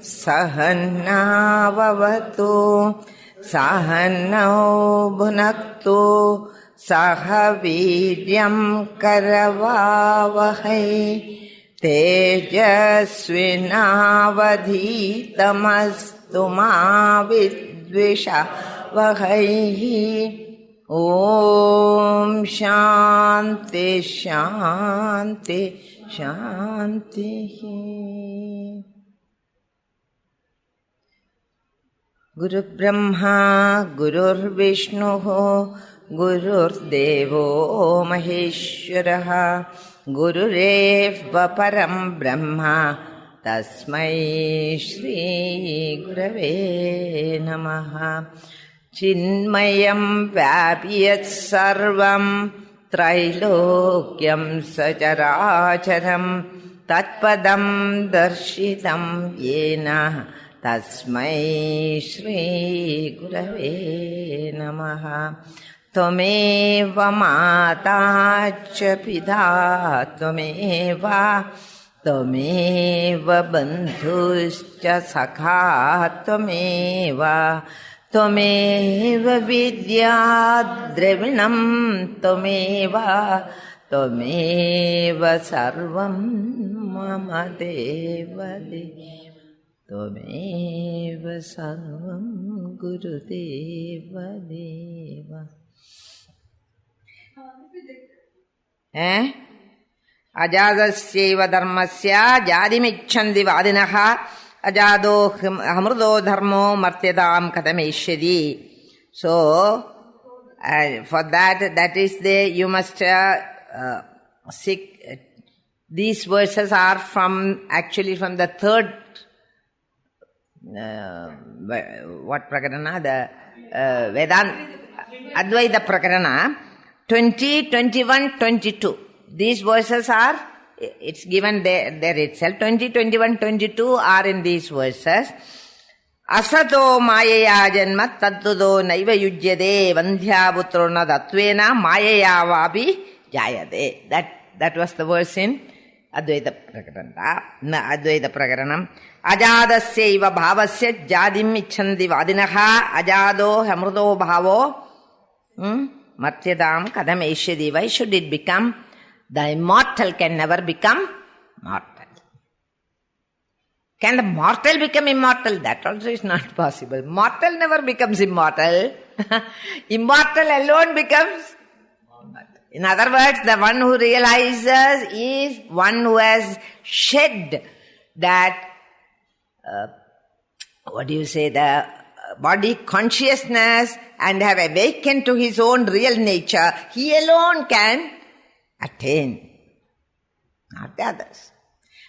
सहन्नाववतु सहनौ भुनक्तु सह वीर्यं करवावहै तेजस्विनावधीतमस्तु मा विद्विषावहै। ॐ शान्ति शान्ति शान्तिः। गुरुर्ब्रह्मा गुरुर्विष्णुः गुरुर्देवो महेश्वरः गुरुरेव परं ब्रह्म तस्मै श्री गुरवे नमः। चिन्मयं व्यापि यत्सर्वं त्रैलोक्यं सचराचरं तत्पदं दर्शितं येन तस्मै श्री गुरवे नमः। त्वमेव माता च पिता त्वमेव बन्धुश्च सखा त्वमेव विद्या द्रविणं त्वमेव सर्वं मम देवदेव त्वमेव सर्वं गुरुदेवदेव। अजातस्यैव धर्मस्य जातिमिच्छन्ति वादिनः अजातो अमृतो धर्मो मर्त्यतां कथमेष्यति. So for that is you must seek. These verses are actually from the third what prakarana, the Vedanta Advaita prakarana 20, 21, 22. These verses are, it's given there itself. 20, 21, 22 are in these verses. Asato mayaya janma tattvudo naiva yujyade vandhya putrona datvena mayaya vapi jayade. That was the verse in Advaita Prakaranam. Ajadasyaiva bhavasya jadim icchanti vadinaha ajado hamrudo bhavo martyadam kadam eshyadi. Why should it become? The immortal can never become mortal. Can the mortal become immortal? That also is not possible. Mortal never becomes immortal. Immortal alone becomes immortal. In other words, the one who realizes is one who has shed that the body consciousness and have awakened to his own real nature. He alone can attain, not the others.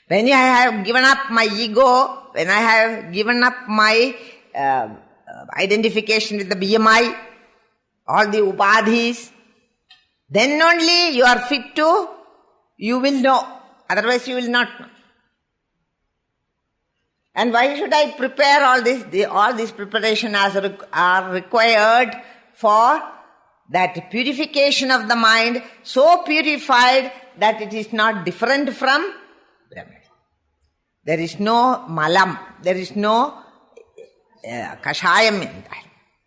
When I have given up my ego, when I have given up my identification with the BMI, all the upadhis, then only you are fit to, you will know. Otherwise you will not know. And why should I prepare all this? All these preparations are required for that purification of the mind, so purified that it is not different from Brahman. There is no malam, there is no kashayam in that.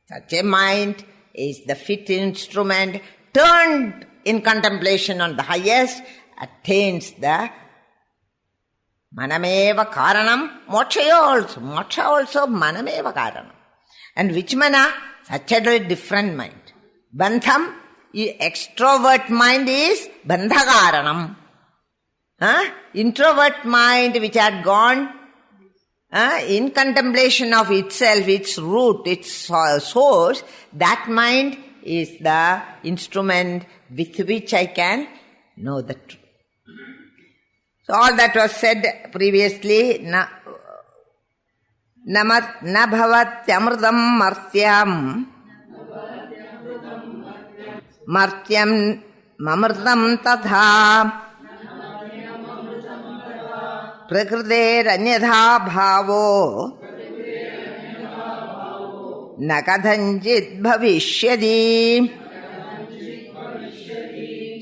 Such a mind is the fit instrument, turned in contemplation on the highest, attains the manameva karanam, moksha also manameva karanam. And which mana? Such a different mind. Bandham, extrovert mind is bandhakaranam. Introvert mind which had gone in contemplation of itself, its root, its source, that mind is the instrument with which I can know the truth. So all that was said previously, na bhavatyamrutam martyam martyam mamrutam tatha prakriter anyatha bhavo na kathanchit bhavishyati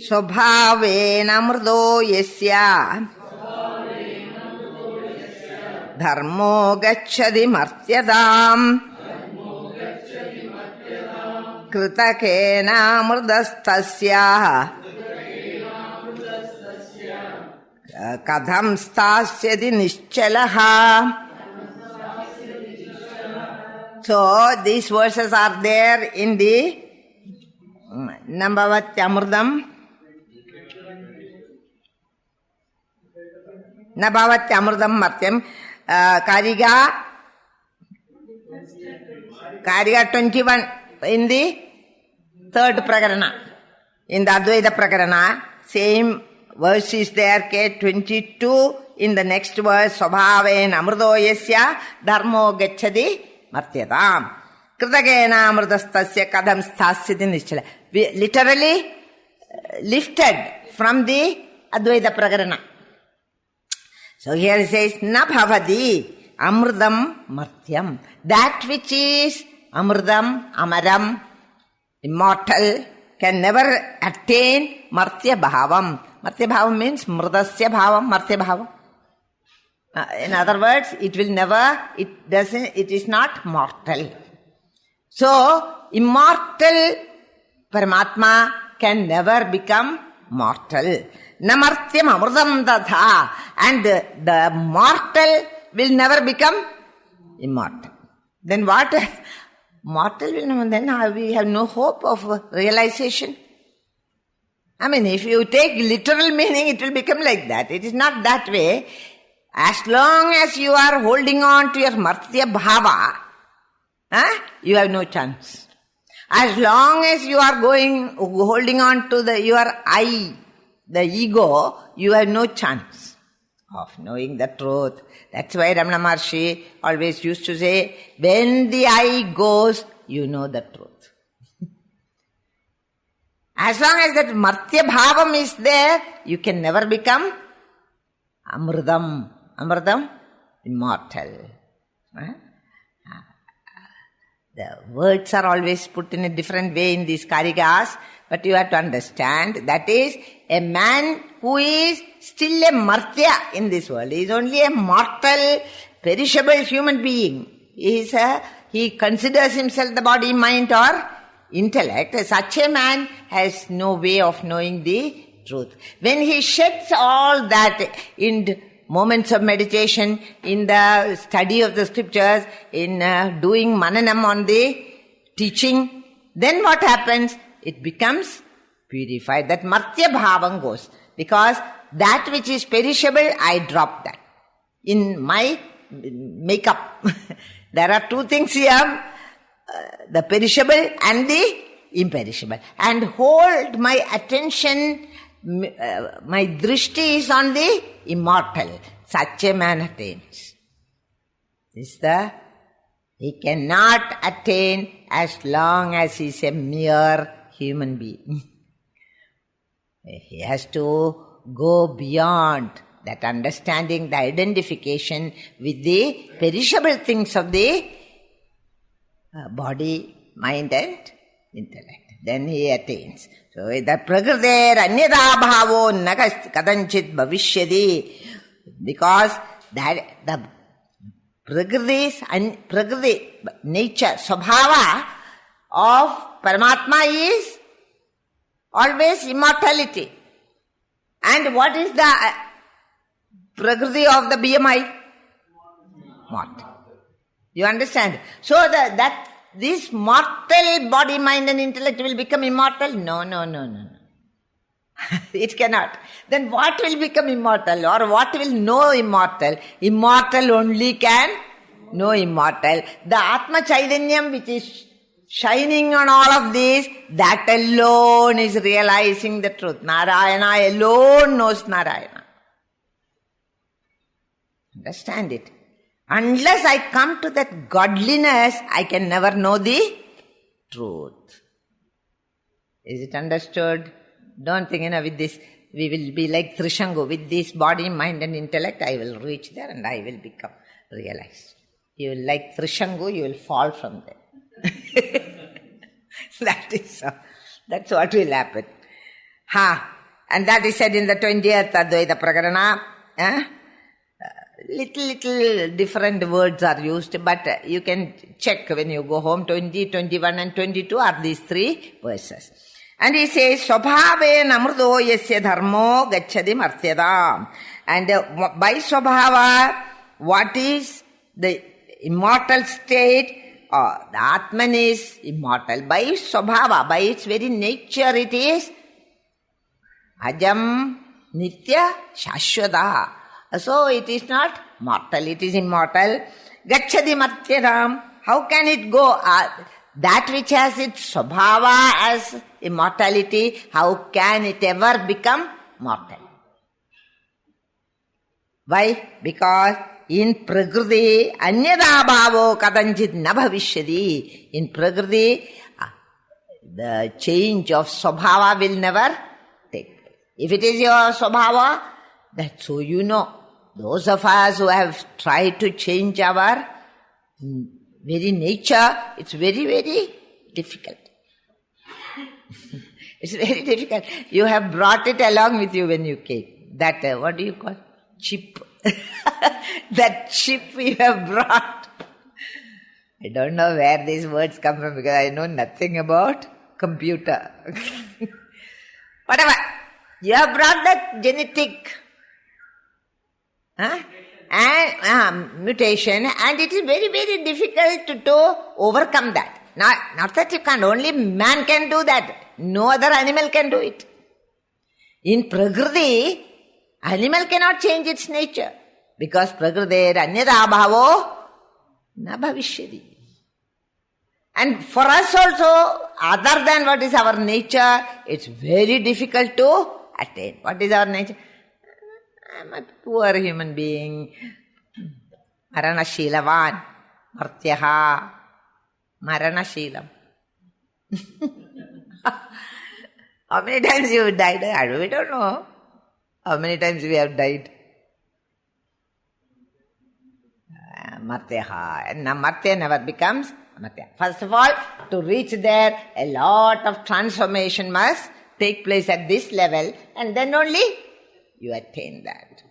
स्वभावेन मृदो यस्य dharmo gacchati martyadam kritakena amrutastasya kadham stasyati nischalaha. So these verses are there in the Nambhavatya Amrudam. Nambhavatya Amrudam Martyam. Karika 21 in the third Prakarana. In the Advaita Prakarana, same verse is there, K22 in the next verse, Svabhaven Amrudo Yasya Dharmo Gacchati Martyadam Kritakena Amrutastasya Kadam Stasyati Nischala. Literally lifted from the Advaita Prakarana. So here it says, Na bhavadi amrudam martyam. That which is amrudam, amaram, immortal, can never attain martya bhavam. Martya bhavam means mrudasya bhavam, martya bhavam. In other words, it will never, it is not mortal. So, immortal Paramatma can never become mortal. Namartyam amrudam tatha. And the mortal will never become immortal. Then what? Mortal will never, then we have no hope of realization. I mean, if you take literal meaning, it will become like that. It is not that way. As long as you are holding on to your martya bhava, you have no chance. As long as you are holding on to your I, the ego, you have no chance of knowing the truth. That's why Ramana Maharshi always used to say, when the I goes, you know the truth. As long as that martya bhavam is there, you can never become amrudam. Amrudam, immortal. The words are always put in a different way in these Karikas, but you have to understand that is a man who is still a martya in this world. He is only a mortal, perishable human being. He considers himself the body, mind or intellect. Such a man has no way of knowing the truth. When he sheds all that in moments of meditation, in the study of the scriptures, in doing mananam on the teaching, then what happens? It becomes purified. That martya bhavam goes. Because that which is perishable, I drop that in my makeup. There are two things here, the perishable and the imperishable. And hold my attention, my drishti is on the immortal. Such a man attains. He cannot attain as long as he is a mere human being. He has to go beyond that understanding, the identification with the perishable things of the body, mind and intellect. Then he attains. So, the prakriter anyada bhavo na kadanchit bhavishyati. Because that the prakriti, nature, svabhava of Paramatma is always immortality. And what is the prakriti of the BMI? Mortal. You understand? So that this mortal body, mind and intellect will become immortal? No. It cannot. Then what will become immortal or what will know immortal? Immortal only can know immortal. The Atma Chaitanyam which is shining on all of these, that alone is realizing the truth. Narayana alone knows Narayana. Understand it. Unless I come to that godliness, I can never know the truth. Is it understood? Don't think, with this, we will be like Trishangu. With this body, mind and intellect, I will reach there and I will become realized. You will like Trishangu, you will fall from there. That is so. That's what will happen. And that is said in the 20th Advaita Prakarana. little different words are used, but you can check when you go home. 20, 21 and 22 are these three verses. And he says, Swabhave namrudo yasya dharmo gacchadi martyadam. And by Swabhava, what is the immortal state? The Atman is immortal. By Swabhava, by its very nature, it is Ajam, Nitya, Shashwata. So it is not mortal, it is immortal. Gacchadi martyadam. How can it go? That which has its Swabhava as immortality, how can it ever become mortal? Why? Because in Prakriti, anyada bhavo kadanchit na bhavishyati. In Prakriti, the change of Swabhava will never take place. If it is your Swabhava, that's so you know. Those of us who have tried to change our very nature, it's very, very difficult. It's very difficult. You have brought it along with you when you came. That, what do you call? Chip. That chip you have brought. I don't know where these words come from because I know nothing about computer. Whatever. You have brought that genetic mutation, and it is very, very difficult to overcome that. Not that you can't, only man can do that. No other animal can do it. In Prakriti, animal cannot change its nature. Because Prakriti anyada bhavo na bhavishyati. And for us also, other than what is our nature, it's very difficult to attain. What is our nature? I'm a poor human being. Maranashilavan. Martyaha. Maranashilam. How many times you have died? We don't know. How many times we have died? Martyaha. And Martya never becomes Martya. First of all, to reach there, a lot of transformation must take place at this level, and then only you attain that.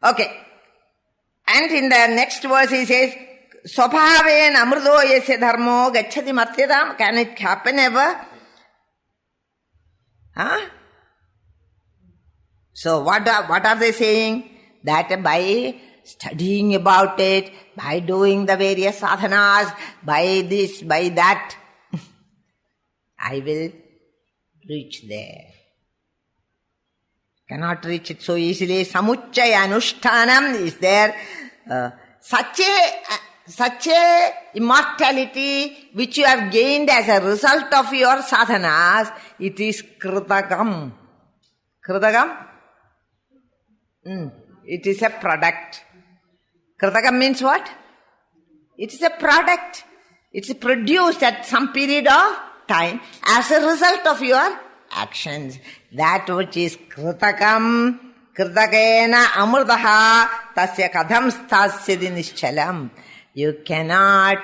Okay. And in the next verse he says, Swabhaven amrudo yasya dharmo gacchati martyadam. Can it happen ever? So what are they saying? That by studying about it, by doing the various sadhanas, by this, by that, I will reach there. Cannot reach it so easily. Samuchaya anushtanam is there. Such a immortality which you have gained as a result of your sadhanas, it is kritakam. Kritakam? It is a product. Kritakam means what? It is a product. It's produced at some period of time as a result of your actions. That which is kritakam, kritakena amrudaha tasya kadham stasyadi nischalam. You cannot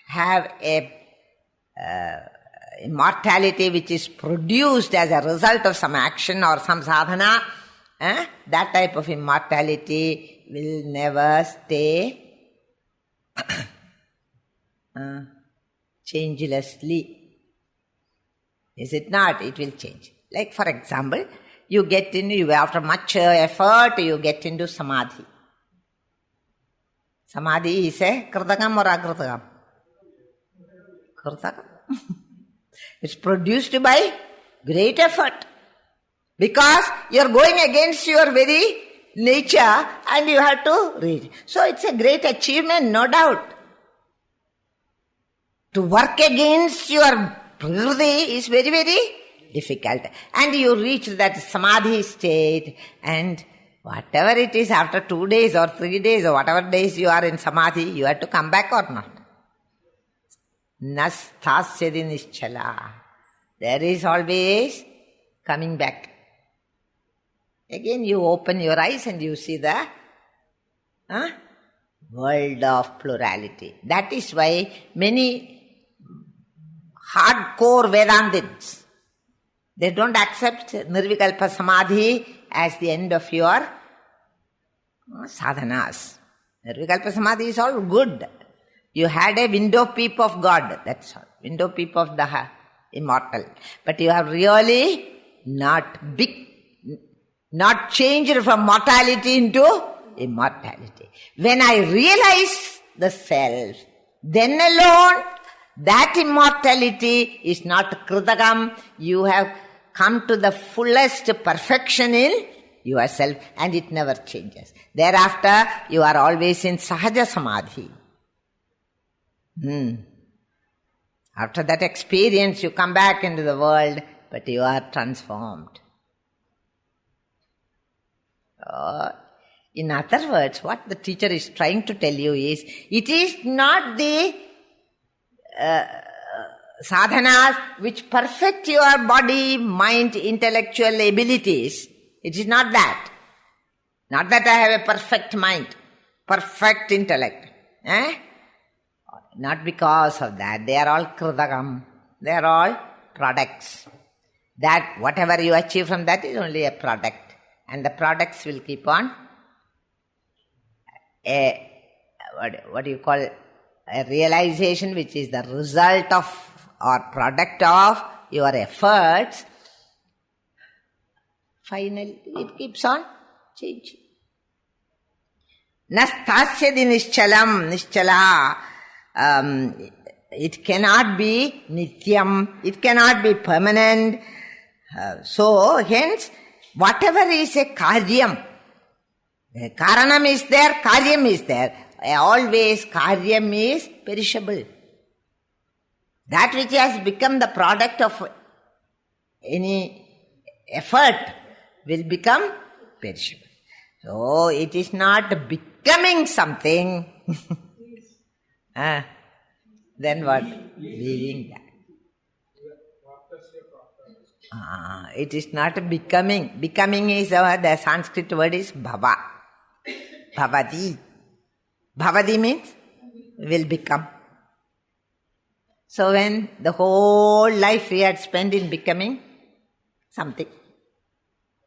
have a immortality which is produced as a result of some action or some sadhana. That type of immortality will never stay changelessly. Is it not? It will change. Like for example, you get into, after much effort, you get into samadhi. Samadhi is a kritakam or akritakam? Kritakam. It's produced by great effort. Because you are going against your very nature and you have to reach. So it's a great achievement, no doubt. To work against your prakriti is very, very difficult. And you reach that samadhi state, and whatever it is, after 2 days or 3 days or whatever days you are in samadhi, you have to come back or not. Nastasyadi nischala. There is always coming back. Again you open your eyes and you see the world of plurality. That is why many hardcore Vedantins, they don't accept Nirvikalpa Samadhi as the end of your Sadhanas. Nirvikalpa Samadhi is all good. You had a window peep of God, that's all. Window peep of the immortal. But you have really not changed from mortality into immortality. When I realize the self, then alone that immortality is not kritakam. You have come to the fullest perfection in yourself and it never changes. Thereafter, you are always in sahaja samadhi. After that experience, you come back into the world, but you are transformed. In other words, what the teacher is trying to tell you is, it is not the sadhanas which perfect your body, mind, intellectual abilities. It is not that. Not that I have a perfect mind, perfect intellect. Not because of that. They are all kritakam. They are all products. That whatever you achieve from that is only a product. And the products will keep on what do you call a realization which is the result of or product of your efforts. Finally, it keeps on changing. Nastasyadi nischala. It cannot be nityam. It cannot be permanent. So, hence, whatever is a karyam, karanam is there, karyam is there. Always karyam is perishable. That which has become the product of any effort will become perishable. So, it is not becoming something. Then what? Being that. It is not becoming. Becoming is the Sanskrit word is bhava. Bhavati. Bhavati means will become. So when the whole life we had spent in becoming something,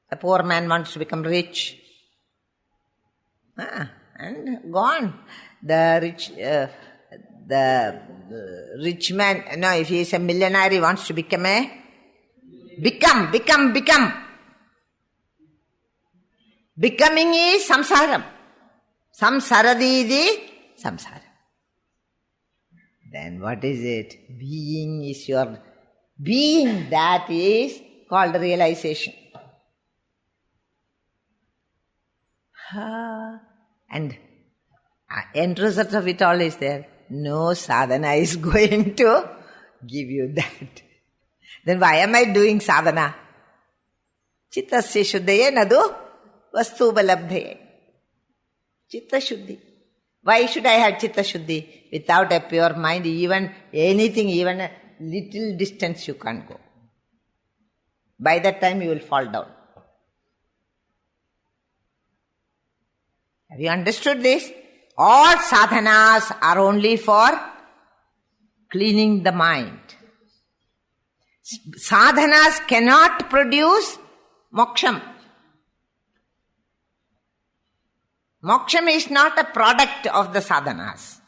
the poor man wants to become rich, and gone. The rich man, no, if he is a millionaire, he wants to become become. Becoming is samsaram. Samsaradidi samsara. Then what is it? Being is your being. That is called realization. And end result of it all is there. No sadhana is going to give you that. Then why am I doing sadhana? Chittasya shuddhaye nadu vastu balabdhaye. Chitta shuddhi. Why should I have chitta shuddhi? Without a pure mind, even anything, even a little distance you can't go. By that time you will fall down. Have you understood this? All sadhanas are only for cleaning the mind. Sadhanas cannot produce moksham. Moksham is not a product of the sadhanas.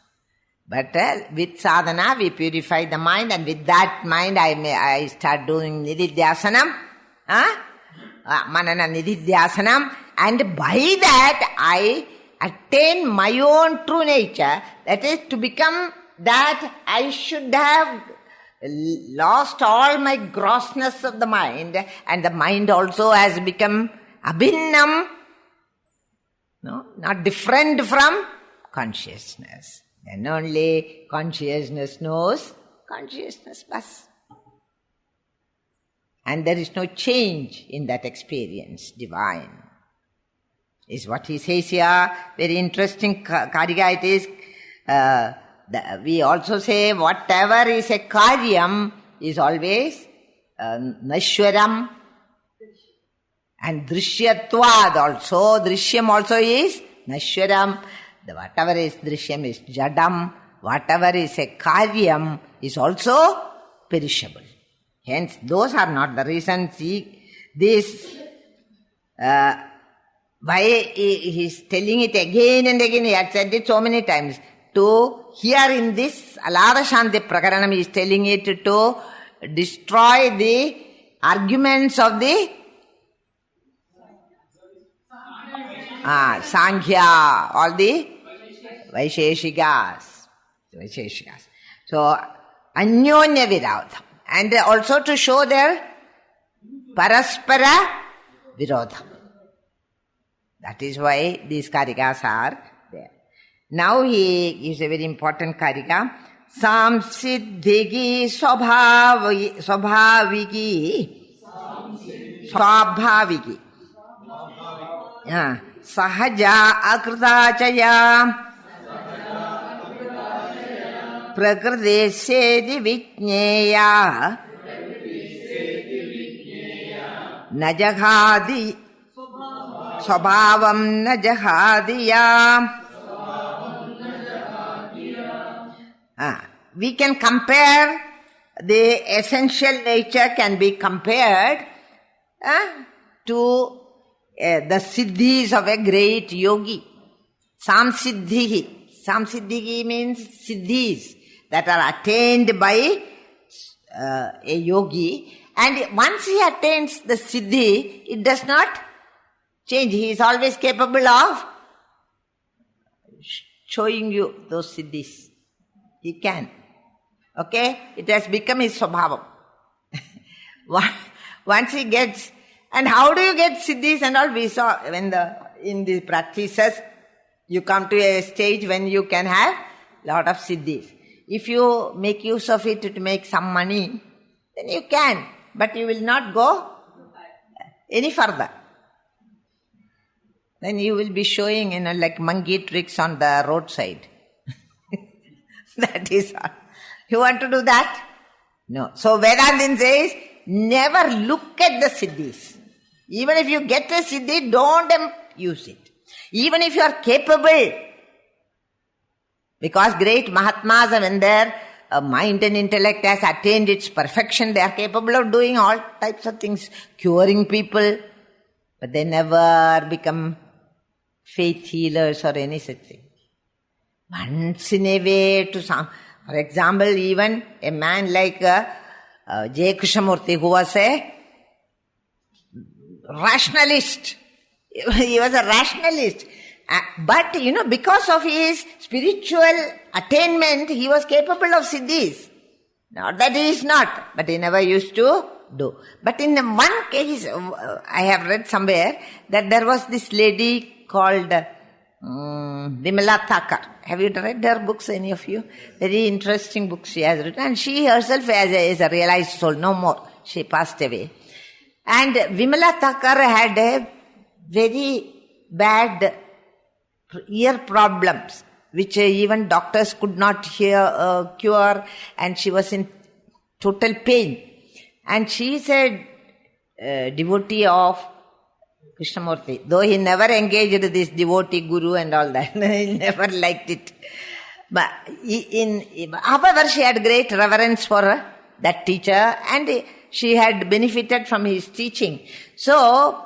But with sadhana we purify the mind, and with that mind I start doing nididhyasanam, manana nididhyasanam, and by that I attain my own true nature, that is to become that I should have lost all my grossness of the mind, and the mind also has become abhinnam, no, not different from consciousness. Then only consciousness knows consciousness bas. And there is no change in that experience, divine. Is what he says here. Very interesting Karika it is. We also say whatever is a karyam is always nashwaram. And drishyatvad also. Drishyam also is nashwaram. Whatever is drishyam is jadam. Whatever is a karyam is also perishable. Hence, those are not the reasons. This Why he is telling it again and again? He had said it so many times. Here in this Alara Shanti Prakaranam, he is telling it to destroy the arguments of the Sankhya, all the Vaisheshikas. So, Anyonya Virodham. And also to show their Paraspara Virodham. That is why these Karikas are there. Now he gives a very important Karika. Samsiddhiki Swabhaviki. Sahaja Akridachaya Prakridesedi Vijñeya Najaghadi Swabhavam Najahadiya. We can compare, the essential nature can be compared to the siddhis of a great yogi. Samsiddhihi. Samsiddhihi means siddhis that are attained by a yogi. And once he attains the siddhi, it does not change. He is always capable of showing you those siddhis. He can. Okay? It has become his svabhavam. Once he gets, and how do you get siddhis and all? We saw when in the practices, you come to a stage when you can have lot of siddhis. If you make use of it to make some money, then you can. But you will not go any further. Then you will be showing, like monkey tricks on the roadside. That is all. You want to do that? No. So Vedantin says, never look at the siddhis. Even if you get a siddhi, don't use it. Even if you are capable. Because great Mahatmas, when their mind and intellect has attained its perfection, they are capable of doing all types of things, curing people, but they never become faith healers or any such thing. Once in a way to some, for example, even a man like J. Krishnamurti, who was a rationalist. He was a rationalist. But, because of his spiritual attainment, he was capable of siddhis. Not that he is not, but he never used to do. But in one case, I have read somewhere that there was this lady called Vimala Thakar. Have you read her books, any of you? Very interesting books she has written. And she herself is a realized soul, no more. She passed away. And Vimala Thakar had a very bad ear problems, which even doctors could not cure, and she was in total pain. And she is a devotee of Krishnamurti, though he never engaged this devotee guru and all that. He never liked it. But however, she had great reverence for that teacher, and she had benefited from his teaching. So,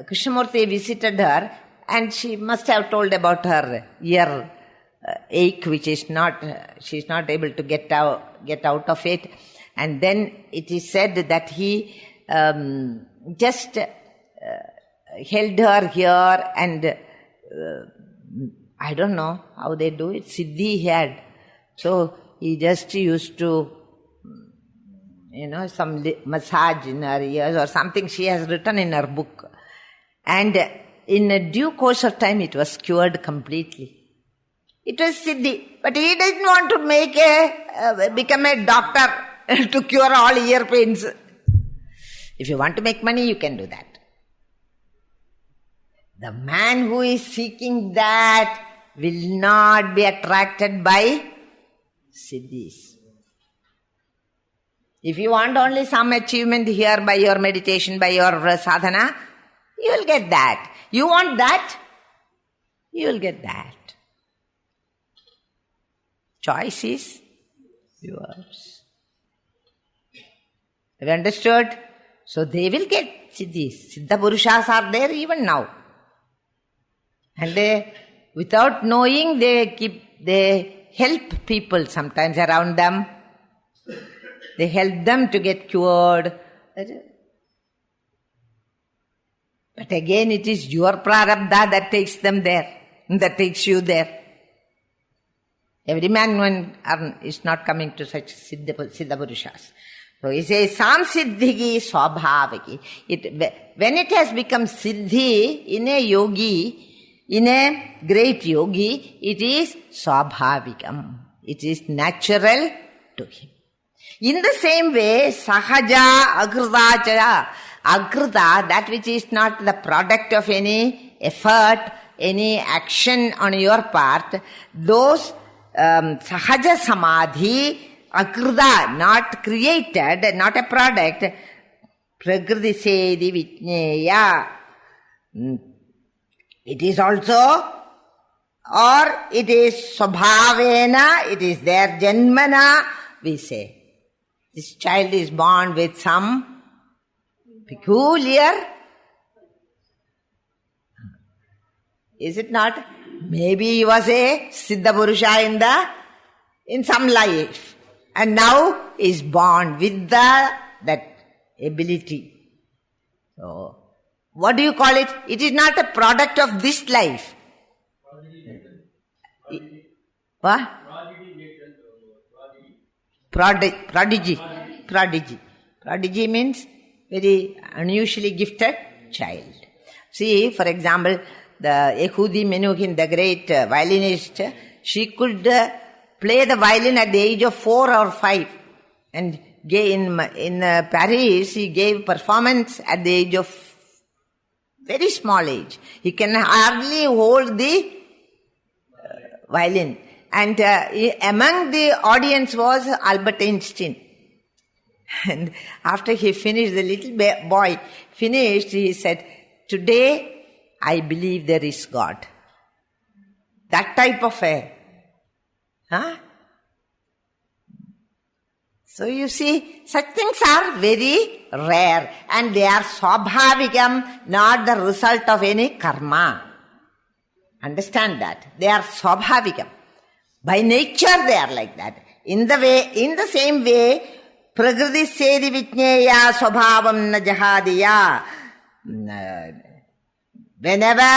Krishnamurti visited her, and she must have told about her ear ache, which is not, she is not able to get out of it. And then it is said that he just held her here, and I don't know how they do it. Siddhi he had. So he just used to, some massage in her ears or something she has written in her book. And in a due course of time, it was cured completely. It was siddhi. But he didn't want to become a doctor to cure all ear pains. If you want to make money, you can do that. The man who is seeking that will not be attracted by siddhis. If you want only some achievement here by your meditation, by your sadhana, you will get that. You want that, you will get that. Choice is yours. Have you understood? So they will get siddhis. Siddha Purushas are there even now. And without knowing, they help people sometimes around them. They help them to get cured. But again, it is your prarabdha that takes them there, that takes you there. Every man is not coming to such Siddha Purushas. So he says, Samsiddhigi Swabhaviki. When it has become Siddhi in a yogi, in a great yogi, it is Swabhavikam. It is natural to him. In the same way, Sahaja Agridachaya. Agrita, that which is not the product of any effort, any action on your part, those Sahaja Samadhi, Agrita, not created, not a product, Prakriti Sedi Vijñeya. It is also, or it is Swabhavena, it is their Janmana, we say. This child is born with some peculiar, is it not? Maybe he was a Siddha Purusha in some life, and now is born with that ability. So, what do you call it? It is not a product of this life. What? Prodigy. Prodigy means very unusually gifted child. See, for example, the Yehudi Menuhin, the great violinist, she could play the violin at the age of 4 or 5. And in Paris, he gave performance at the age of very small age. He can hardly hold the violin. And among the audience was Albert Einstein. And after he finished, the little boy finished, he said, "Today I believe there is God." That type of So you see, such things are very rare, and they are swabhavikam, not the result of any karma. Understand that. They are swabhavikam. By nature they are like that. In the same way, Prakriti Sedi Vijñeya Swabhavam na Jahadiya. Whenever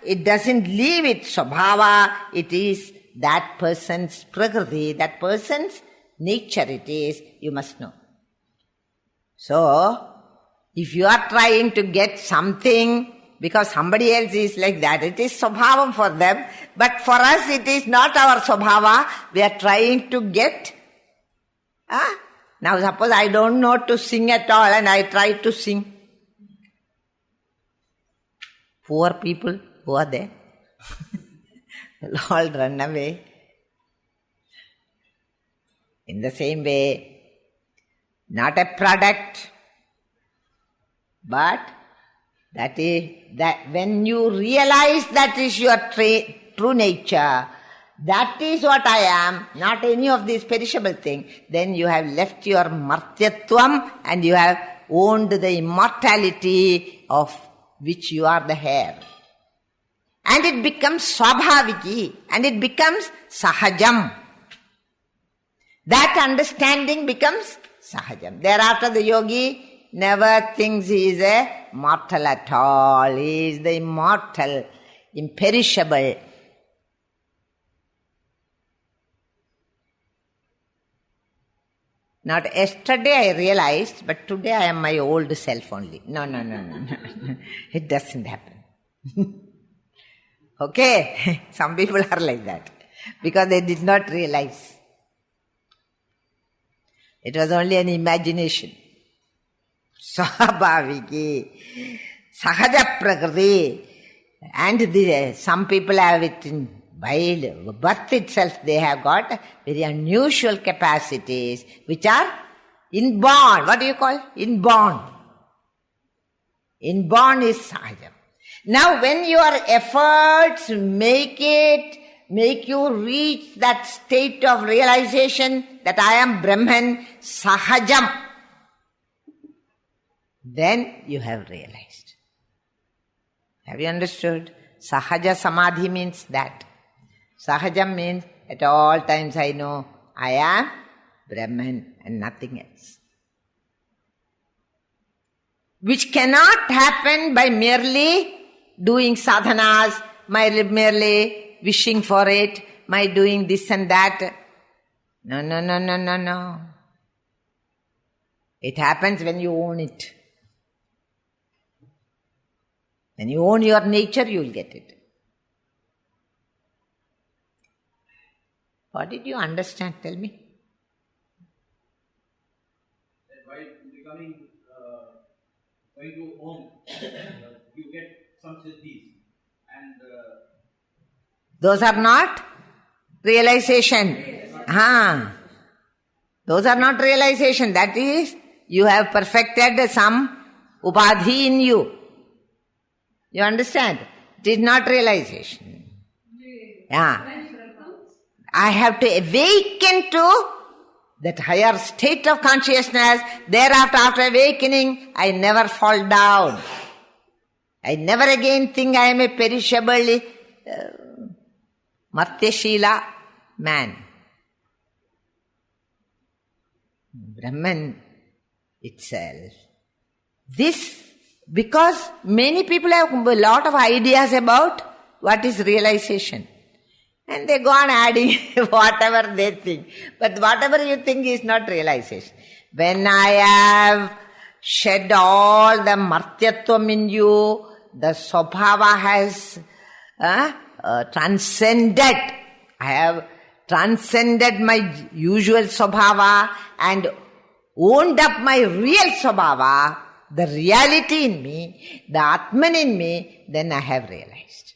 it doesn't leave its Swabhava, it is that person's Prakriti, that person's nature it is, you must know. So, if you are trying to get something because somebody else is like that, it is Swabhavam for them, but for us it is not our Swabhava, we are trying to get. Now suppose I don't know to sing at all and I try to sing. Poor people who are there, will all run away. In the same way, not a product, but that when you realize that is your true nature, that is what I am, not any of these perishable things, then you have left your martyatvam and you have owned the immortality of which you are the heir. And it becomes swabhaviki, and it becomes sahajam. That understanding becomes sahajam. Thereafter the yogi never thinks he is a mortal at all. He is the immortal, imperishable. Not yesterday I realized, but today I am my old self only. No. It doesn't happen. Okay? Some people are like that. Because they did not realize. It was only an imagination. Swabhaviki, Sahaja Prakriti. And some people have it in birth itself, they have got very unusual capacities which are inborn. What do you call? Inborn. Inborn is Sahajam. Now when your efforts make you reach that state of realization that I am Brahman, Sahajam, then you have realized. Have you understood? Sahaja Samadhi means that. Sahajam means at all times I know I am Brahman and nothing else. Which cannot happen by merely doing sadhanas, by merely wishing for it, by doing this and that. No. It happens when you own it. When you own your nature, you will get it. What did you understand? Tell me. By becoming, when you own, you get some siddhis. And those are not realization. Those are not realization. That is, you have perfected some upadhi in you. You understand? It is not realization. Yeah. I have to awaken to that higher state of consciousness. Thereafter, after awakening, I never fall down. I never again think I am a perishable Martyashila man. Brahman itself. This, because many people have a lot of ideas about what is realization. And they go on adding whatever they think. But whatever you think is not realization. When I have shed all the martyatvam in you, the swabhava has transcended. I have transcended my usual swabhava and owned up my real swabhava, the reality in me, the Atman in me, then I have realized.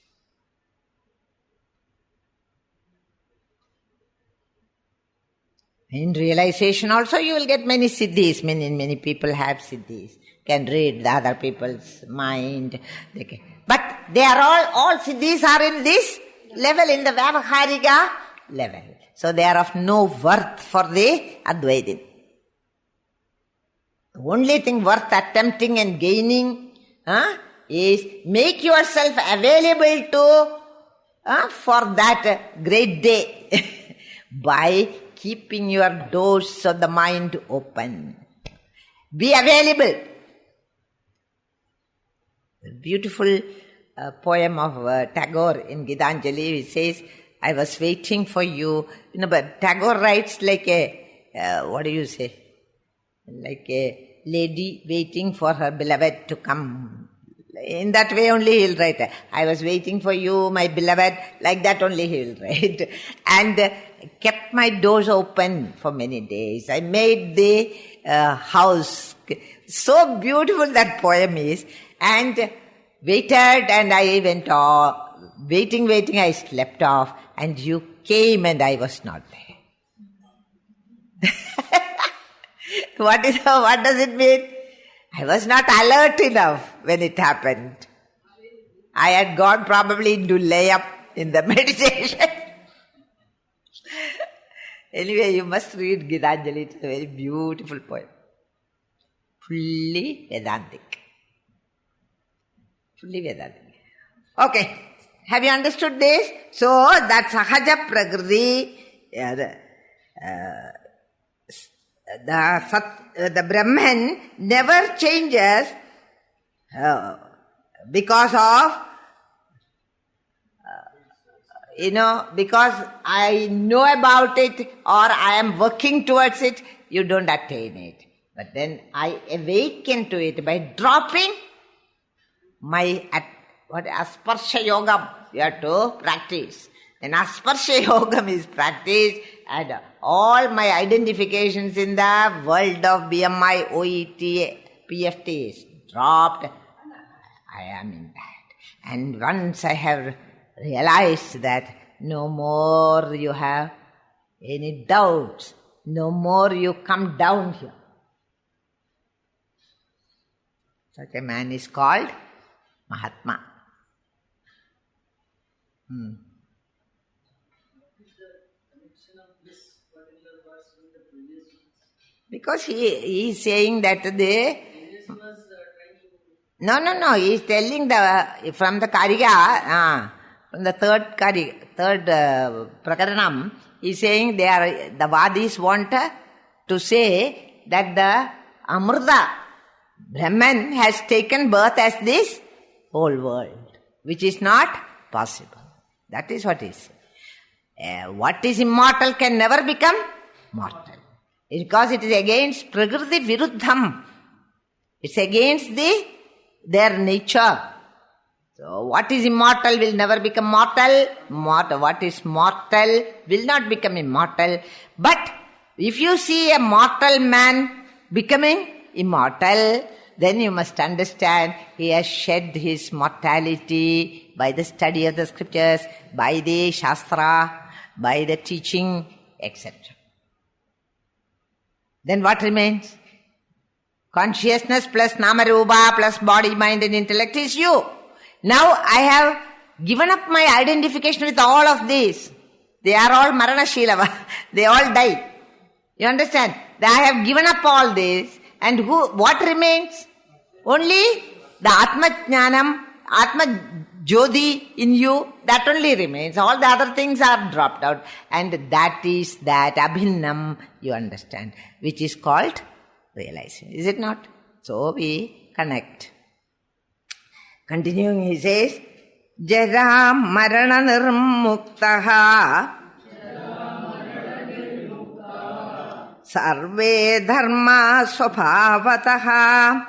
In realization also you will get many siddhis. Many people have siddhis. Can read the other people's mind. But they are all siddhis are in this level, in the Vyavaharika level. So they are of no worth for the Advaitin. The only thing worth attempting and gaining is make yourself available to for that great day by keeping your doors of the mind open. Be available. The beautiful poem of Tagore in Gitanjali, he says, I was waiting for you. But Tagore writes like a, what do you say? Like a lady waiting for her beloved to come. In that way only he'll write. I was waiting for you, my beloved. Like that only he'll write. And kept my doors open for many days. I made the house. So beautiful that poem is. And waited and I went off. Waiting, I slept off. And you came and I was not there. What does it mean? I was not alert enough when it happened. I had gone probably into layup in the meditation. Anyway, you must read Gitanjali. It's a very beautiful poem. Fully Vedantic. Okay. Have you understood this? So, that Sahaja Prakriti, the Brahman never changes because of, because I know about it or I am working towards it, you don't attain it. But then I awaken to it by dropping my, Asparsha Yogam, you have to practice. Then Asparsha Yogam is practiced and all my identifications in the world of BMI, OET, PFT is dropped. I am in that. And once I have realized that no more you have any doubts, no more you come down here. Such a man is called Mahatma. Because he is saying that No. He is telling from the Karika, from the third Prakaranam, he is saying the Vadis want to say that the Amrita, Brahman, has taken birth as this whole world, which is not possible. That is what he is saying. What is immortal can never become mortal. Because it is against Prakriti Viruddham. It's against their nature. So what is immortal will never become mortal. What is mortal will not become immortal. But if you see a mortal man becoming immortal, then you must understand he has shed his mortality by the study of the scriptures, by the Shastra, by the teaching, etc. Then what remains? Consciousness plus Namarupa plus body, mind and intellect is you. Now I have given up my identification with all of these. They are all Maranashila. They all die. You understand? I have given up all this. And what remains? Only the Atma Jnanam, Atma Jyoti in you, that only remains. All the other things are dropped out. And that is that Abhinnam, you understand, which is called realization. Is it not? So we connect. Continuing, he says, Jara Marana Nirmuktaha Sarve Dharma Swabhavataha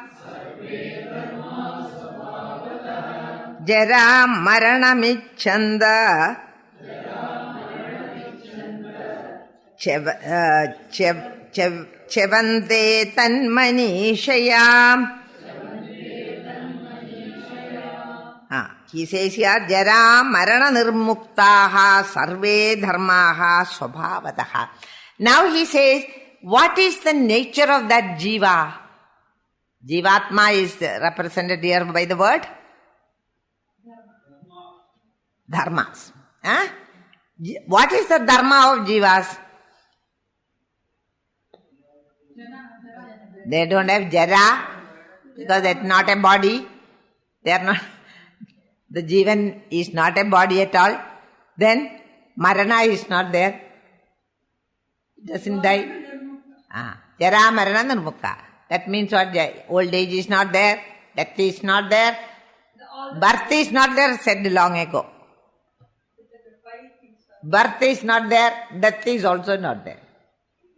Jara Marana Michanda Chevante Tanmanishaya. He says here, Jara Marana Nirmuktaha Sarve Dharmaha Swabhavataha. Now he says, what is the nature of that Jiva? Jivatma is represented here by the word Dharmas. What is the Dharma of Jivas? They don't have Jara because that's not a body. They are not. The Jivan is not a body at all. Then Marana is not there. It doesn't die. Jara Marana Nirmukta. That means what? Old age is not there. Death is not there. Birth is not there, said long ago. Birth is not there. Death is also not there.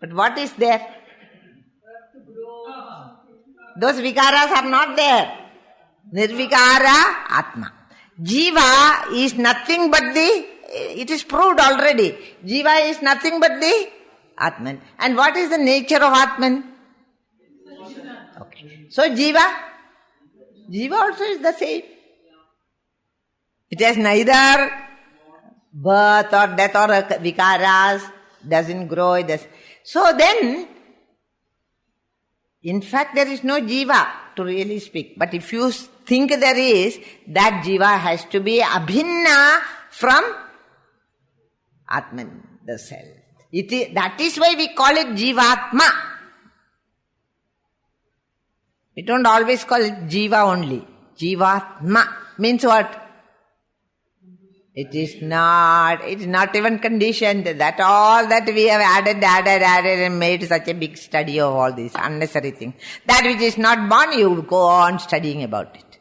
But what is there? Those vikaras are not there. Nirvikara Atma. Jiva is nothing but it is proved already. Jiva is nothing but the Atman. And what is the nature of Atman? Okay. So Jiva also is the same. It has neither birth or death or vikaras, doesn't grow. So then, in fact, there is no Jiva to really speak. But if you think there is, that Jiva has to be abhinna from Atman, the self. That is why we call it Jivatma. We don't always call it Jiva only. Jivatma means what? It is not even conditioned. That all that we have added and made such a big study of all these unnecessary things. That which is not born, you go on studying about it.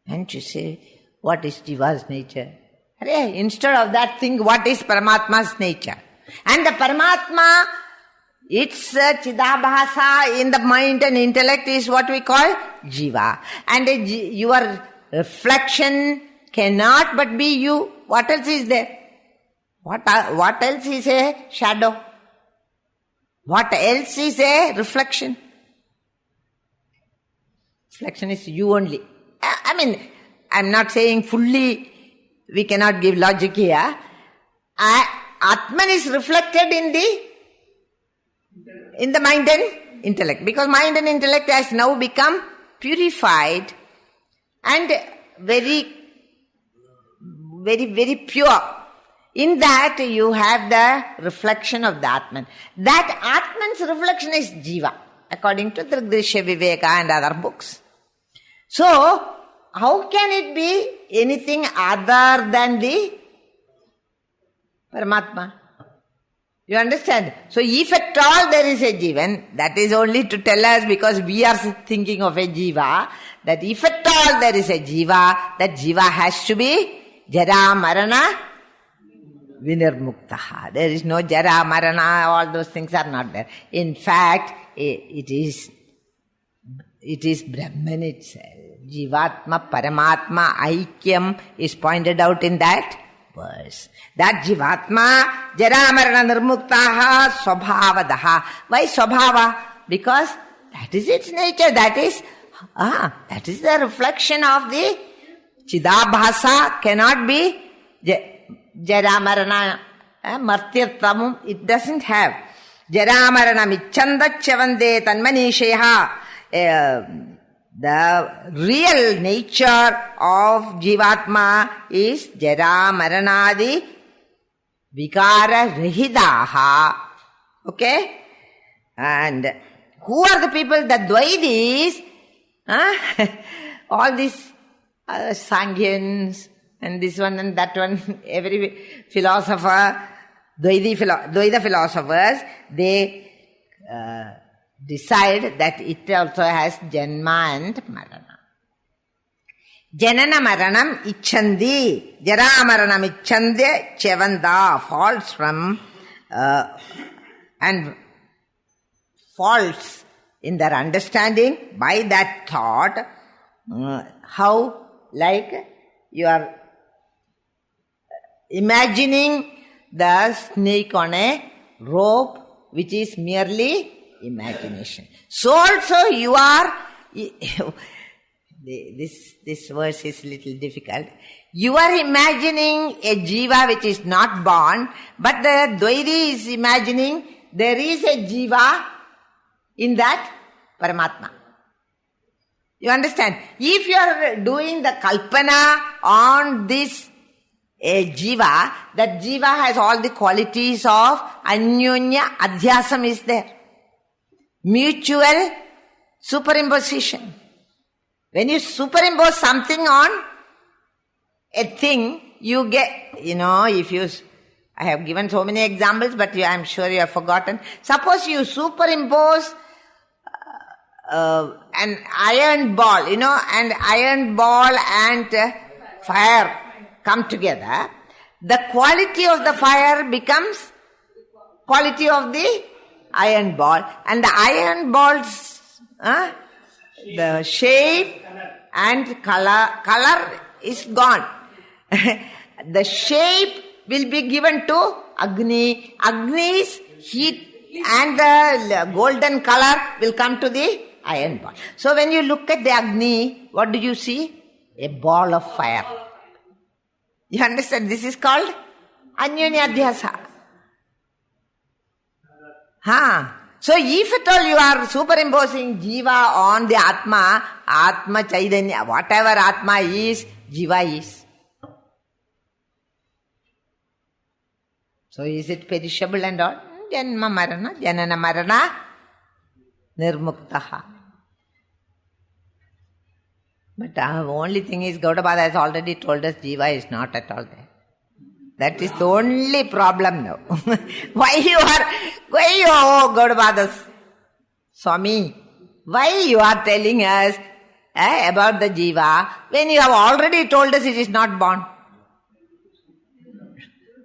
And you say, what is Jiva's nature? Instead of that, think what is Paramatma's nature. And the Paramatma, its Chidabhasa in the mind and intellect is what we call Jiva. And your reflection cannot but be you. What else is there? What else is a shadow? What else is a reflection? Reflection is you only. I mean, I'm not saying fully we cannot give logic here. Atman is reflected in the mind and intellect. Because mind and intellect has now become purified and very, very pure. In that you have the reflection of the Atman. That Atman's reflection is Jiva, according to Trigdrishya Viveka and other books. So, how can it be anything other than the Paramatma? You understand? So, if at all there is a Jivan, that is only to tell us, because we are thinking of a Jiva, that if at all there is a Jiva, that Jiva has to be Jara Marana Vinirmuktaha. There is no Jara Marana, all those things are not there. In fact, it is Brahman itself. Jivatma Paramatma Aikyam is pointed out in that verse. That Jivatma Jara Marana Nirmuktaha Swabhavadaha. Why Swabhava? Because that is its nature. That is the reflection of the Chidabhasa. Cannot be Jara Marana Martyattamum. It doesn't have. Jara Marana Michanda Chavande Tanmanisheha. The real nature of Jivatma is Jara Maranadi Vikara Rahidaha. Okay? And who are the people? The Dvaidis, all these Sangyans and this one and that one, every philosopher, Dvaida philosophers, they decide that it also has Janma and Marana. Janana Maranam Ichandi, Jara Maranam Ichande Chevanda, false from and false in their understanding by that thought. How? Like you are imagining the snake on a rope, which is merely imagination. So also you are, this verse is a little difficult. You are imagining a jiva which is not born, but the Dvaiti is imagining there is a jiva in that Paramatma. You understand? If you are doing the kalpana on this jiva, that jiva has all the qualities of anyonya adhyasam is there. Mutual superimposition. When you superimpose something on a thing, you get, I have given so many examples, but I am sure you have forgotten. Suppose you superimpose an iron ball, and iron ball and fire come together. The quality of the fire becomes quality of the iron ball, and the iron ball's the shape and color is gone. The shape will be given to Agni. Agni's heat and the golden color will come to the iron ball. So when you look at the Agni, what do you see? A ball of fire. You understand? This is called Anyonya Adhyasa. So if at all you are superimposing Jiva on the Atma Chaitanya, whatever Atma is, Jiva is. So is it perishable and all? Janma Marana, Janana Marana, Nirmuktaha. But the only thing is, Gaudapada has already told us Jiva is not at all there. That is the only problem now. Why you Gaudapada's Swami, why you are telling us about the Jiva when you have already told us it is not born?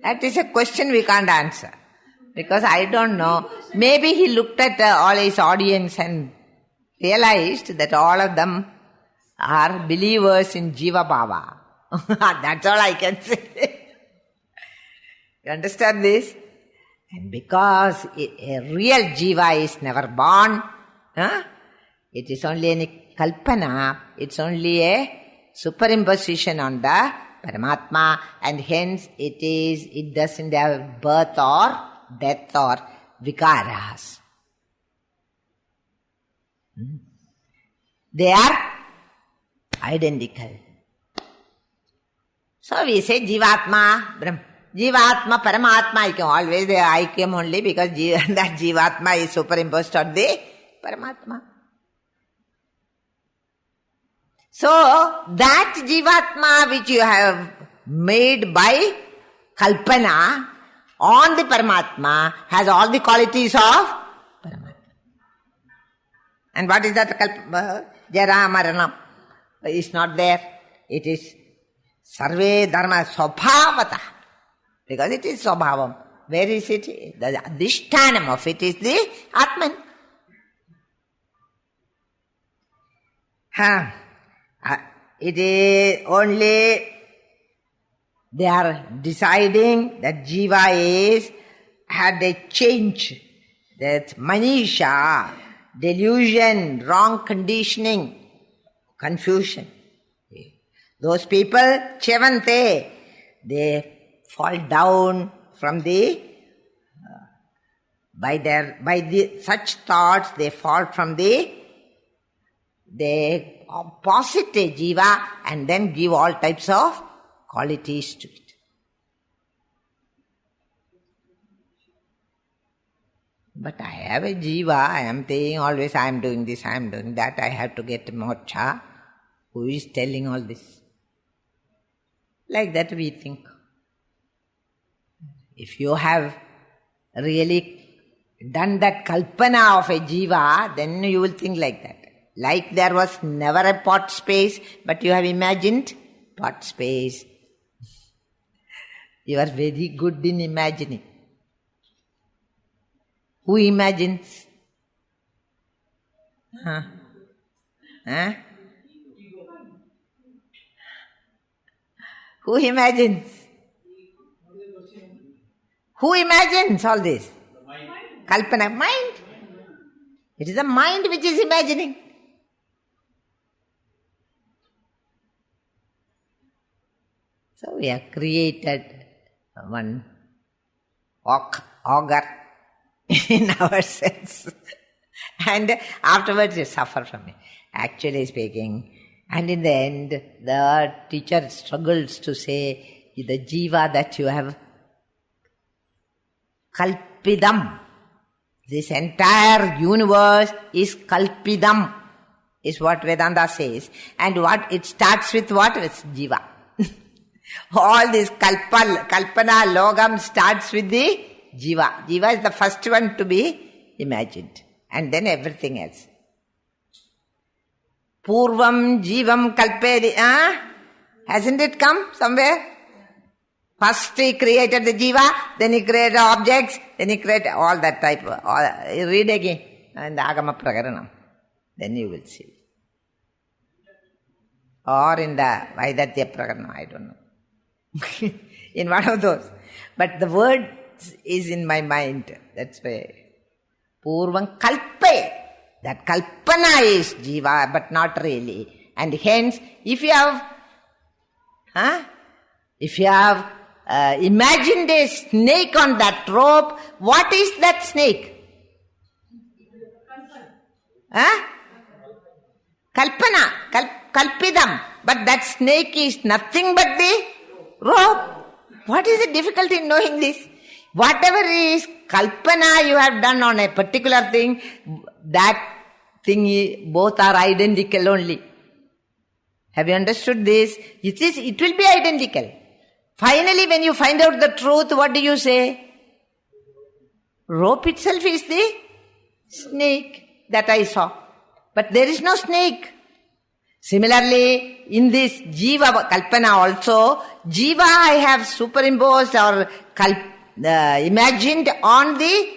That is a question we can't answer. Because I don't know. Maybe he looked at all his audience and realized that all of them are believers in Jiva Bhava. That's all I can say. You understand this? And because a real Jiva is never born, it is only a kalpana, it's only a superimposition on the Paramatma, and hence it doesn't have birth or death or vikaras. They are identical. So we say Jivatma, Brahma. Jivatma, Paramatma, Aikyam. Always they are Aikyam only because that Jivatma is superimposed on the Paramatma. So, that Jivatma which you have made by Kalpana on the Paramatma has all the qualities of Paramatma. And what is that Jara Maranam? Is not there. It is Sarve Dharma Swabhavata. Because it is Swabhavam. Where is it? The adhishtanam of it is the Atman. It is only they are deciding that Jiva had a change. That Manisha, delusion, wrong conditioning, confusion. Those people, Chevante, they fall down from such thoughts, they fall from they posit a Jiva and then give all types of qualities to it. But I have a Jiva, I am saying always I am doing this, I am doing that, I have to get moksha. Who is telling all this? Like that we think. If you have really done that kalpana of a Jiva, then you will think like that. Like there was never a pot space, but you have imagined pot space. You are very good in imagining. Who imagines? Who imagines? Who imagines all this? Kalpana, mind. It is the mind which is imagining. So we have created one auger in ourselves. And afterwards you suffer from it. Actually speaking, and in the end, the teacher struggles to say, the Jiva that you have kalpidam. This entire universe is kalpidam, is what Vedanta says. And what it starts with what? With Jiva. All this kalpana logam starts with the Jiva. Jiva is the first one to be imagined. And then everything else. Purvam jivam kalpedi. Hasn't it come somewhere? First he created the Jiva, then he created objects, then he created all that type. Read again in the Agama Prakaranam. Then you will see. Or in the Vaidatya Prakaranam, I don't know. In one of those. But the word is in my mind. That's why. Purvam kalpe. That kalpana is Jiva, but not really. And hence, if you have imagined a snake on that rope, what is that snake? Kalpana, kalpidam. But that snake is nothing but the rope. What is the difficulty in knowing this? Whatever is kalpana you have done on a particular thing, that thing, both are identical only. Have you understood this? It will be identical. Finally, when you find out the truth, what do you say? Rope itself is the snake that I saw. But there is no snake. Similarly, in this Jiva Kalpana also, Jiva I have superimposed or imagined on the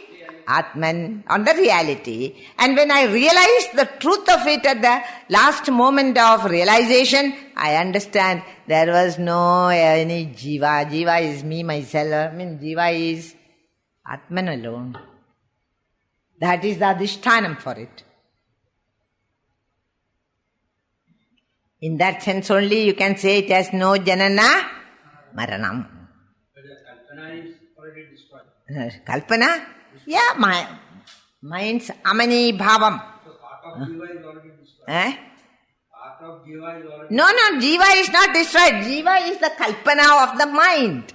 Atman, on the reality. And when I realized the truth of it at the last moment of realization, I understand there was no any Jiva. Jiva is me, myself. Jiva is Atman alone. That is the adhishtanam for it. In that sense only you can say it has no janana, maranam. But the kalpana is already destroyed. Kalpana? Yeah, mind's amani bhavam. So part of Jiva is already destroyed. Part of Jiva is already No, Jiva is not destroyed. Jiva is the kalpana of the mind.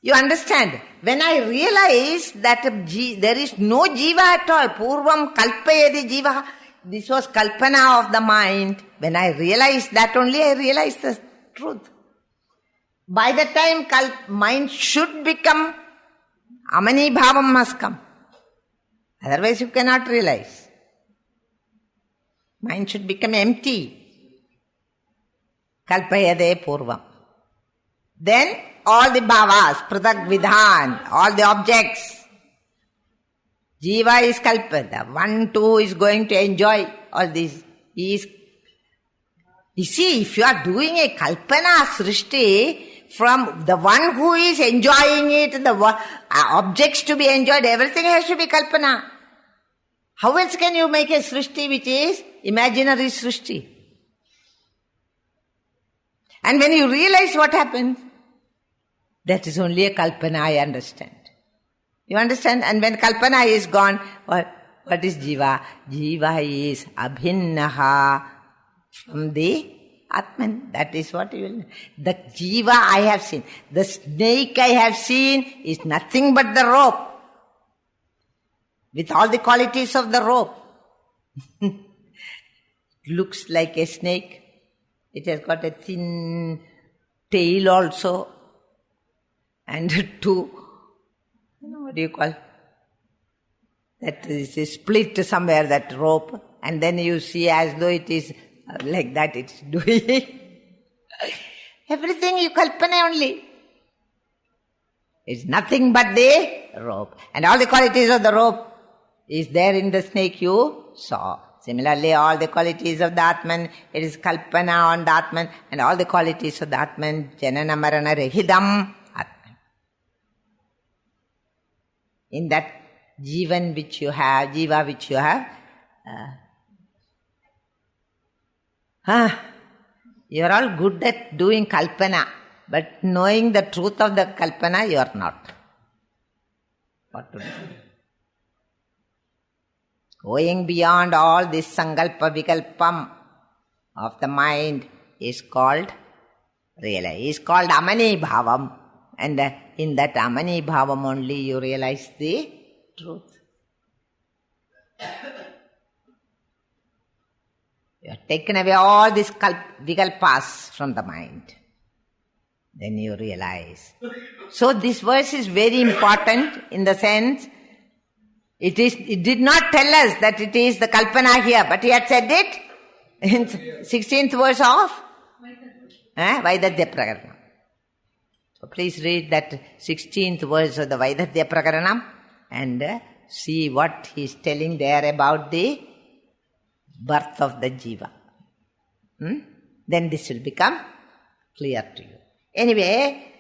You understand? When I realize that there is no Jiva at all, purvam kalpayadi Jiva, this was kalpana of the mind. When I realize that only, I realize the truth. By the time mind should become, amani bhavam must come. Otherwise you cannot realize. Mind should become empty. Kalpayade purvam. Then all the bhavas, pratak vidhan, all the objects. Jiva is kalpada. One, two is going to enjoy all these. You see, if you are doing a kalpana srishti from the one who is enjoying it, the objects to be enjoyed, everything has to be kalpana. How else can you make a srishti which is imaginary srishti? And when you realize what happens, that is only a kalpana, I understand. You understand? And when kalpana is gone, what is jiva? Jiva is abhinnaha from the Atman. That is what you will. The jiva I have seen. The snake I have seen is nothing but the rope. With all the qualities of the rope. Looks like a snake. It has got a thin tail also. And two, what do you call? That is a split somewhere, that rope. And then you see as though it is like that it's doing. Everything you kalpana only. It's nothing but the rope. And all the qualities of the rope is there in the snake you saw. Similarly, all the qualities of the Atman, it is kalpana on the Atman, and all the qualities of the Atman, janana marana rehidam Atman. In that jiva which you have, you are all good at doing kalpana, but knowing the truth of the kalpana, you are not. What to do? Going beyond all this sankalpa vikalpam of the mind is called realize, is called amani bhavam. And in that amani bhavam only you realize the truth. You have taken away all these vikalpas from the mind. Then you realize. So this verse is very important in the sense, it did not tell us that it is the kalpana here, but he had said it in 16th verse of Vaidadhya Prakaranam. So please read that 16th verse of the Vaidadhya Prakaranam and see what he is telling there about the birth of the jiva. Then this will become clear to you. Anyway,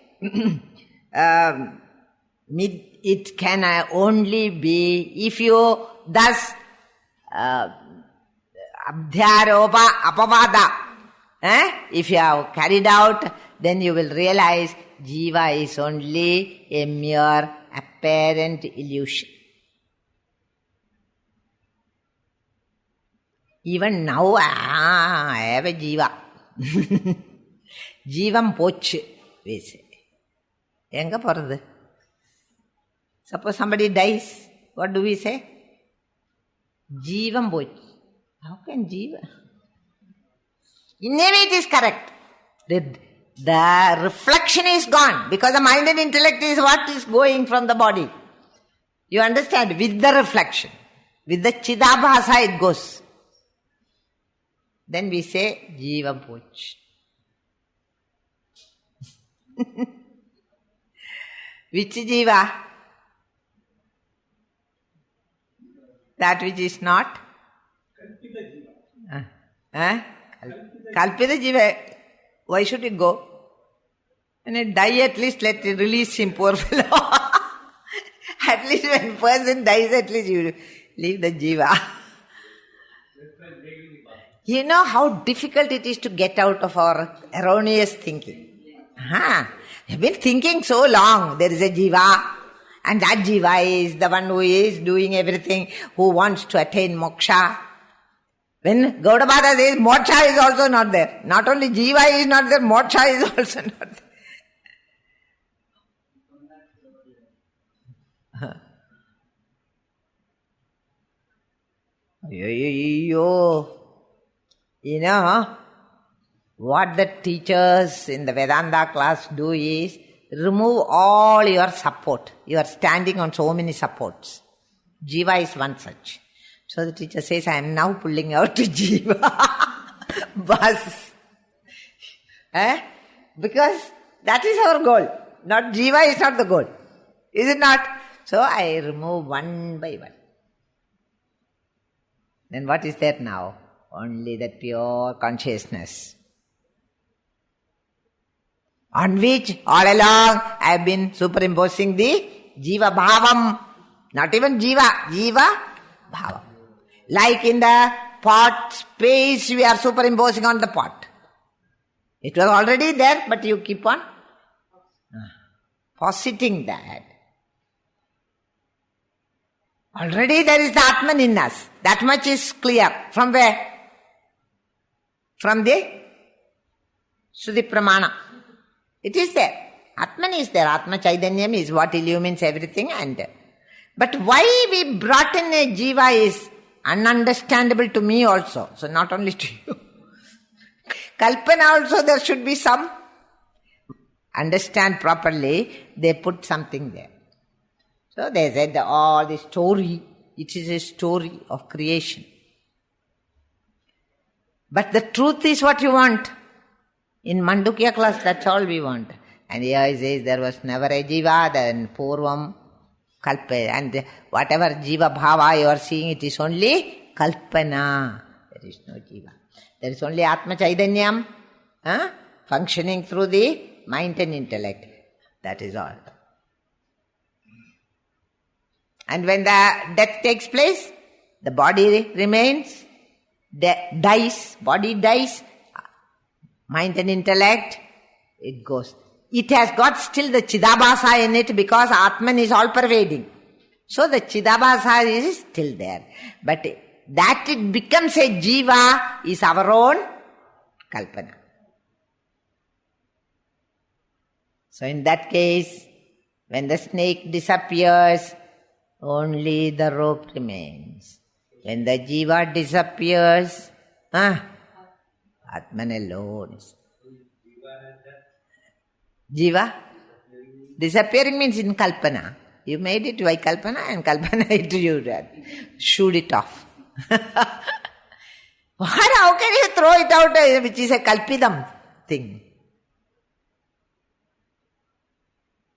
it can only be if you thus abdhyaropa apavada, if you have carried out, then you will realize jiva is only a mere apparent illusion. Even now, I have a jiva. Jivam pochu, we say. Enga poradhu? Suppose somebody dies, what do we say? Jivam pochu. How can jiva? In a way it is correct. The reflection is gone because the mind and intellect is what is going from the body. You understand? With the reflection. With the chidabhasa it goes. Then we say jiva poch. Which jiva? That which is not? Kalpita jiva. Why should it go? When it die, at least let it release him, poor fellow. At least when a person dies, at least you leave the jiva. You know how difficult it is to get out of our erroneous thinking. You've been thinking so long, there is a jiva, and that jiva is the one who is doing everything, who wants to attain moksha. When Gaudapada says moksha is also not there. Not only jiva is not there, moksha is also not there. You know, what the teachers in the Vedanta class do is remove all your support. You are standing on so many supports. Jiva is one such. So the teacher says, I am now pulling out Jiva. Bas. Because that is our goal. Not Jiva is not the goal. Is it not? So I remove one by one. Then what is there now? Only that pure consciousness, on which all along I have been superimposing the Jiva Bhavam. Not even Jiva, Jiva Bhavam. Like in the pot space, we are superimposing on the pot. It was already there, but you keep on positing that. Already there is the Atman in us. That much is clear. From where? From the Sruti Pramana. It is there. Atman is there. Atma Chaitanyam is what illumines everything. But why we brought in a Jiva is ununderstandable to me also. So not only to you. Kalpana also there should be some. Understand properly, they put something there. So they said all the story, it is a story of creation. But the truth is what you want. In Mandukya class, that's all we want. And here he says there was never a Jiva, then Purvam, Kalpa. And whatever Jiva Bhava you are seeing, it is only Kalpana. There is no Jiva. There is only Atma Chaitanyam, functioning through the mind and intellect. That is all. And when the death takes place, the body remains, dies, body dies, mind and intellect, it goes. It has got still the Chidabhasa in it because Atman is all pervading. So the Chidabhasa is still there. But that it becomes a Jiva is our own Kalpana. So in that case, when the snake disappears, only the rope remains. When the Jiva disappears, Atman alone is. Jiva? Disappearing means in Kalpana. You made it by Kalpana and Kalpana it you shoot it off. How can you throw it out which is a Kalpidam thing?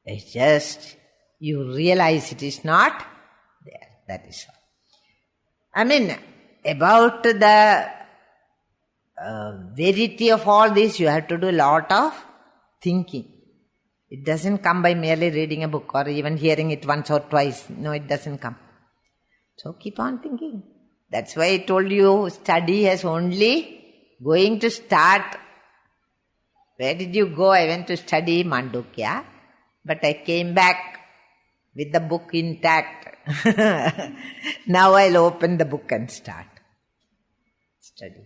It's just you realize it is not there. That is all. I mean, about the verity of all this, you have to do a lot of thinking. It doesn't come by merely reading a book or even hearing it once or twice. No, it doesn't come. So keep on thinking. That's why I told you study has only going to start. Where did you go? I went to study Mandukya, but I came back with the book intact. Now I'll open the book and start. Study.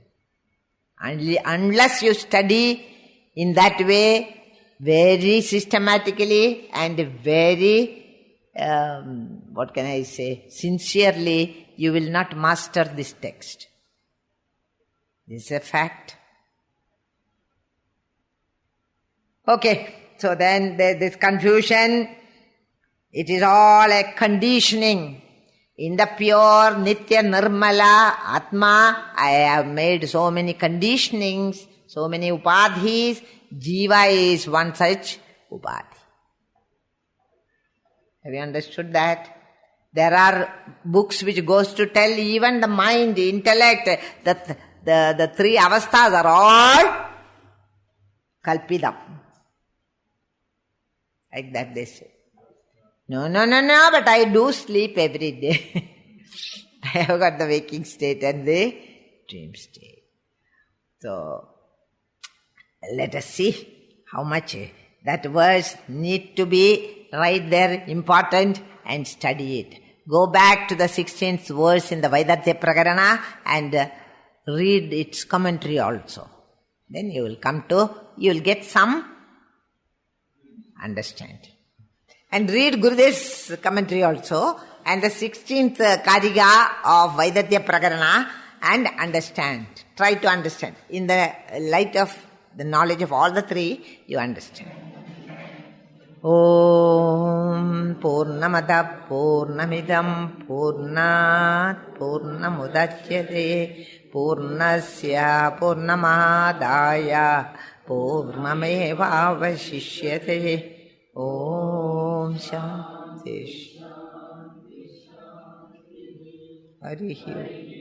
Unless you study in that way, very systematically and very, sincerely, you will not master this text. This is a fact. Okay, so then there's this confusion. It is all a conditioning. In the pure Nitya Nirmala Atma, I have made so many conditionings, so many upadhis. Jiva is one such upadhi. Have you understood that? There are books which goes to tell even the mind, the intellect, the three avasthas are all kalpidam. Like that they say. No, but I do sleep every day. I have got the waking state and the dream state. So, let us see how much that verse need to be right there, important, and study it. Go back to the 16th verse in the Vaidarthya Prakarana and read its commentary also. Then you will get some understanding. And read Gurudev's commentary also and the 16th Karika of Vaidarthya Prakarana and understand. Try to understand. In the light of the knowledge of all the three, you understand. Om Purnamada Purnamidam Purnat Purnamudachyate Purnasya Purnamadaya Purnameva Vashishyate. Om Shanti Harihi.